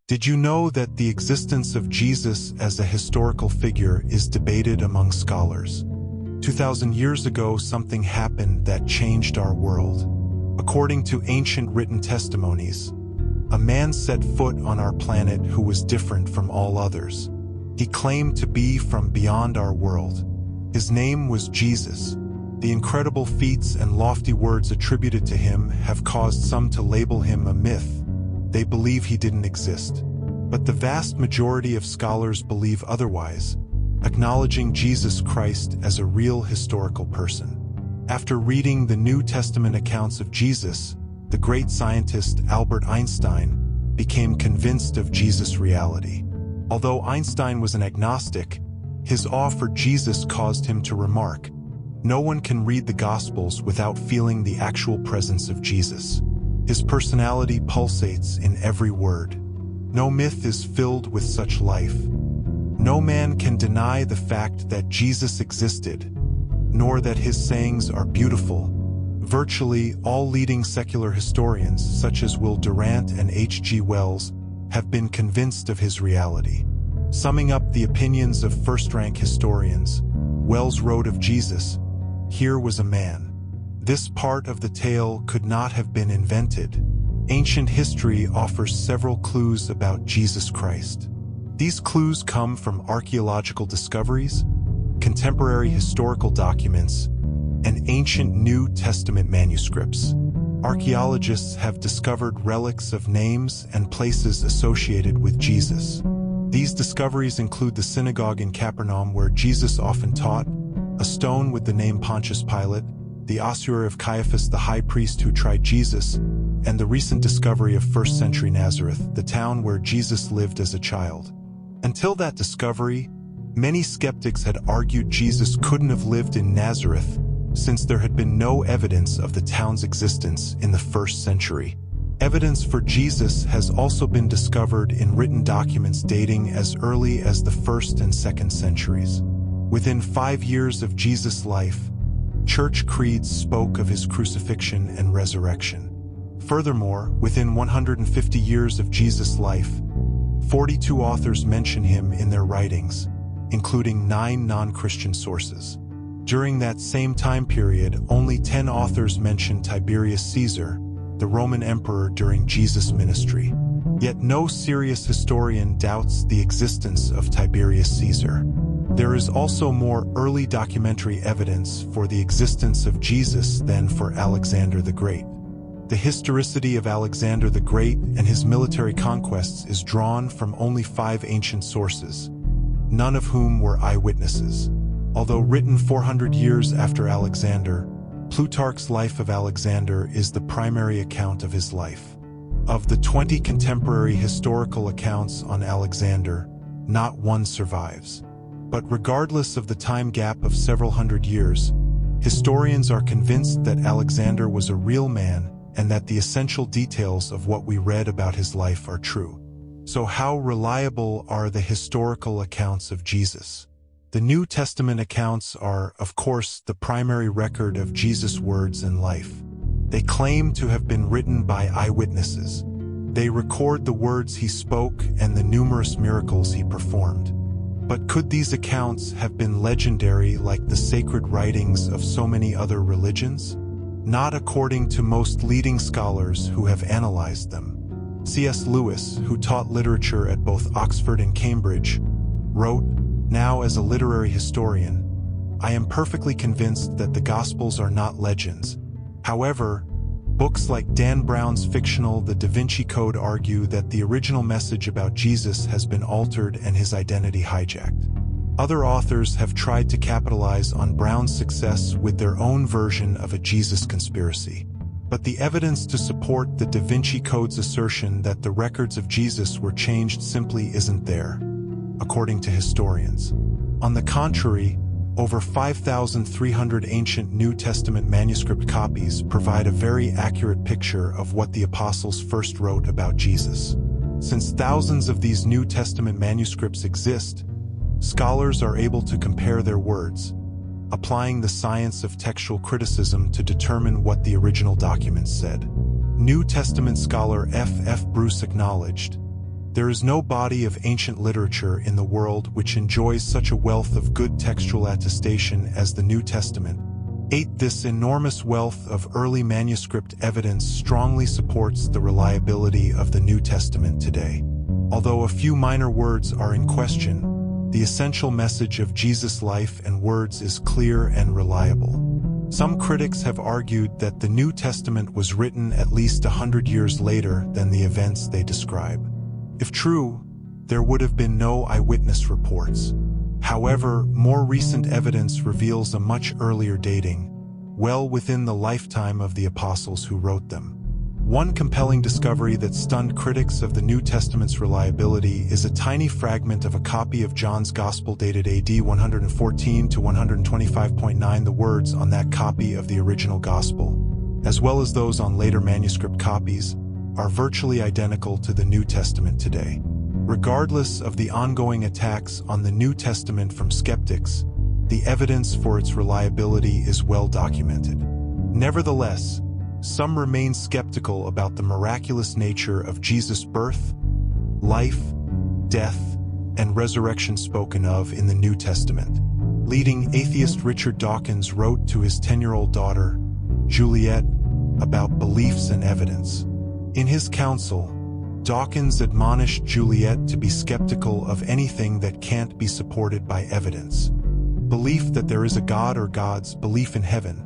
Did you know that the existence of Jesus as a historical figure is debated among scholars? 2,000 years ago, something happened that changed our world. According to ancient written testimonies, a man set foot on our planet who was different from all others. He claimed to be from beyond our world. His name was Jesus. The incredible feats and lofty words attributed to him have caused some to label him a myth. They believe he didn't exist. But the vast majority of scholars believe otherwise, acknowledging Jesus Christ as a real historical person. After reading the New Testament accounts of Jesus, the great scientist Albert Einstein became convinced of Jesus' reality. Although Einstein was an agnostic, his awe for Jesus caused him to remark, "No one can read the Gospels without feeling the actual presence of Jesus. His personality pulsates in every word. No myth is filled with such life. No man can deny the fact that Jesus existed, nor that his sayings are beautiful." Virtually all leading secular historians, such as Will Durant and H.G. Wells, have been convinced of his reality. Summing up the opinions of first-rank historians, Wells wrote of Jesus, "Here was a man. This part of the tale could not have been invented. Ancient history offers several clues about Jesus Christ. These clues come from archaeological discoveries, contemporary historical documents, and ancient New Testament manuscripts. Archaeologists have discovered relics of names and places associated with Jesus. These discoveries include the synagogue in Capernaum where Jesus often taught, a stone with the name Pontius Pilate, the ossuary of Caiaphas the high priest who tried Jesus, and the recent discovery of first-century Nazareth, the town where Jesus lived as a child. Until that discovery, many skeptics had argued Jesus couldn't have lived in Nazareth, since there had been no evidence of the town's existence in the first century. Evidence for Jesus has also been discovered in written documents dating as early as the 1st and 2nd centuries. Within 5 years of Jesus' life, church creeds spoke of his crucifixion and resurrection. Furthermore, within 150 years of Jesus' life, 42 authors mention him in their writings, including 9 non-Christian sources. During that same time period, only 10 authors mention Tiberius Caesar, the Roman emperor during Jesus' ministry. Yet no serious historian doubts the existence of Tiberius Caesar. There is also more early documentary evidence for the existence of Jesus than for Alexander the Great. The historicity of Alexander the Great and his military conquests is drawn from only 5 ancient sources, none of whom were eyewitnesses. Although written 400 years after Alexander, Plutarch's Life of Alexander is the primary account of his life. Of the 20 contemporary historical accounts on Alexander, not one survives. But regardless of the time gap of several hundred years, historians are convinced that Alexander was a real man and that the essential details of what we read about his life are true. So how reliable are the historical accounts of Jesus? The New Testament accounts are, of course, the primary record of Jesus' words and life. They claim to have been written by eyewitnesses. They record the words he spoke and the numerous miracles he performed. But could these accounts have been legendary like the sacred writings of so many other religions? Not according to most leading scholars who have analyzed them. C.S. Lewis, who taught literature at both Oxford and Cambridge, wrote, "Now as a literary historian, I am perfectly convinced that the Gospels are not legends. However, books like Dan Brown's fictional The Da Vinci Code argue that the original message about Jesus has been altered and his identity hijacked. Other authors have tried to capitalize on Brown's success with their own version of a Jesus conspiracy. But the evidence to support the Da Vinci Code's assertion that the records of Jesus were changed simply isn't there, according to historians. On the contrary, over 5,300 ancient New Testament manuscript copies provide a very accurate picture of what the apostles first wrote about Jesus. Since thousands of these New Testament manuscripts exist, scholars are able to compare their words, applying the science of textual criticism to determine what the original documents said. New Testament scholar F. Bruce acknowledged, There is no body of ancient literature in the world which enjoys such a wealth of good textual attestation as the New Testament. 8. This enormous wealth of early manuscript evidence strongly supports the reliability of the New Testament today. Although a few minor words are in question, the essential message of Jesus' life and words is clear and reliable. Some critics have argued that the New Testament was written at least 100 years later than the events they describe. If true, there would have been no eyewitness reports. However, more recent evidence reveals a much earlier dating, well within the lifetime of the apostles who wrote them. One compelling discovery that stunned critics of the New Testament's reliability is a tiny fragment of a copy of John's Gospel dated AD 114 to 125.9. The words on that copy of the original Gospel, as well as those on later manuscript copies, are virtually identical to the New Testament today. Regardless of the ongoing attacks on the New Testament from skeptics, the evidence for its reliability is well documented. Nevertheless, some remain skeptical about the miraculous nature of Jesus' birth, life, death, and resurrection spoken of in the New Testament. Leading atheist Richard Dawkins wrote to his 10-year-old daughter, Juliet, about beliefs and evidence. In his counsel, Dawkins admonished Juliet to be skeptical of anything that can't be supported by evidence. Belief that there is a God or gods, belief in heaven,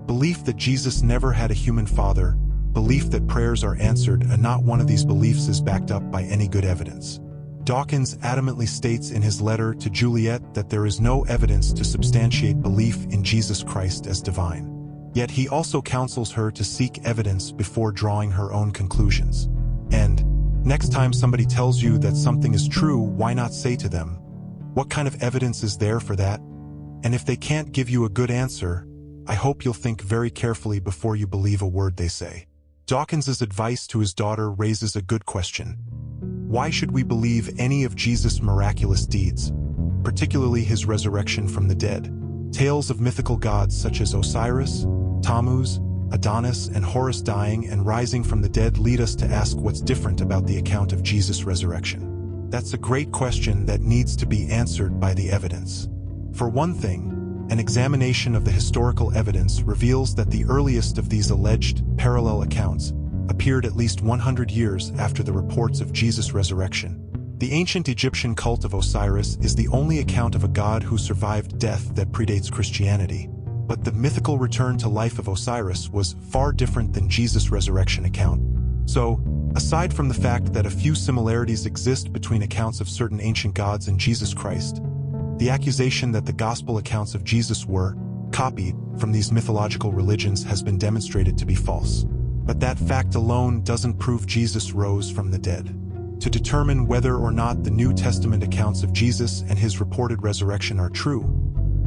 belief that Jesus never had a human father, belief that prayers are answered, and not one of these beliefs is backed up by any good evidence. Dawkins adamantly states in his letter to Juliet that there is no evidence to substantiate belief in Jesus Christ as divine. Yet he also counsels her to seek evidence before drawing her own conclusions. And, next time somebody tells you that something is true, why not say to them, what kind of evidence is there for that? And if they can't give you a good answer, I hope you'll think very carefully before you believe a word they say. Dawkins's advice to his daughter raises a good question. Why should we believe any of Jesus' miraculous deeds, particularly his resurrection from the dead? Tales of mythical gods such as Osiris, Tammuz, Adonis, and Horus dying and rising from the dead lead us to ask what's different about the account of Jesus' resurrection. That's a great question that needs to be answered by the evidence. For one thing, an examination of the historical evidence reveals that the earliest of these alleged parallel accounts appeared at least 100 years after the reports of Jesus' resurrection. The ancient Egyptian cult of Osiris is the only account of a god who survived death that predates Christianity. But the mythical return to life of Osiris was far different than Jesus' resurrection account. So, aside from the fact that a few similarities exist between accounts of certain ancient gods and Jesus Christ, the accusation that the gospel accounts of Jesus were copied from these mythological religions has been demonstrated to be false. But that fact alone doesn't prove Jesus rose from the dead. To determine whether or not the New Testament accounts of Jesus and his reported resurrection are true,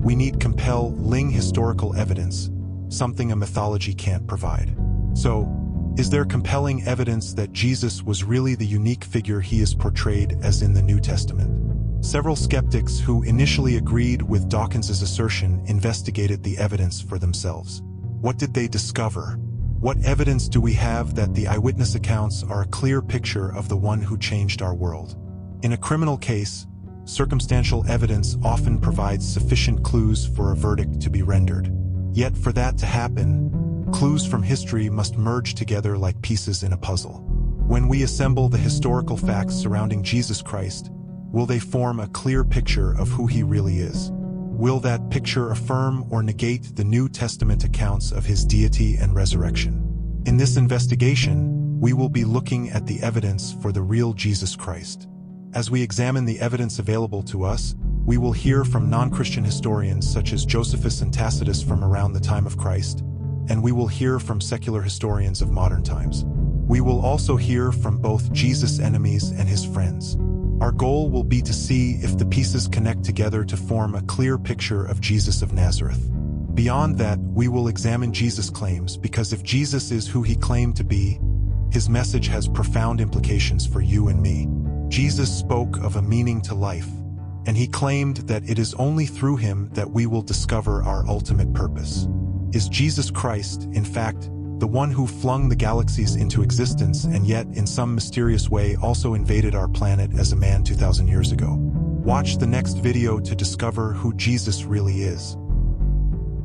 we need compelling historical evidence, something a mythology can't provide. So, is there compelling evidence that Jesus was really the unique figure he is portrayed as in the New Testament? Several skeptics who initially agreed with Dawkins's assertion investigated the evidence for themselves. What did they discover? What evidence do we have that the eyewitness accounts are a clear picture of the one who changed our world? In a criminal case, circumstantial evidence often provides sufficient clues for a verdict to be rendered. Yet for that to happen, clues from history must merge together like pieces in a puzzle. When we assemble the historical facts surrounding Jesus Christ, will they form a clear picture of who he really is? Will that picture affirm or negate the New Testament accounts of his deity and resurrection? In this investigation, we will be looking at the evidence for the real Jesus Christ. As we examine the evidence available to us, we will hear from non-Christian historians such as Josephus and Tacitus from around the time of Christ, and we will hear from secular historians of modern times. We will also hear from both Jesus' enemies and his friends. Our goal will be to see if the pieces connect together to form a clear picture of Jesus of Nazareth. Beyond that, we will examine Jesus' claims, because if Jesus is who he claimed to be, his message has profound implications for you and me. Jesus spoke of a meaning to life, and he claimed that it is only through him that we will discover our ultimate purpose. Is Jesus Christ, in fact, the one who flung the galaxies into existence and yet, in some mysterious way, also invaded our planet as a man 2,000 years ago. Watch the next video to discover who Jesus really is.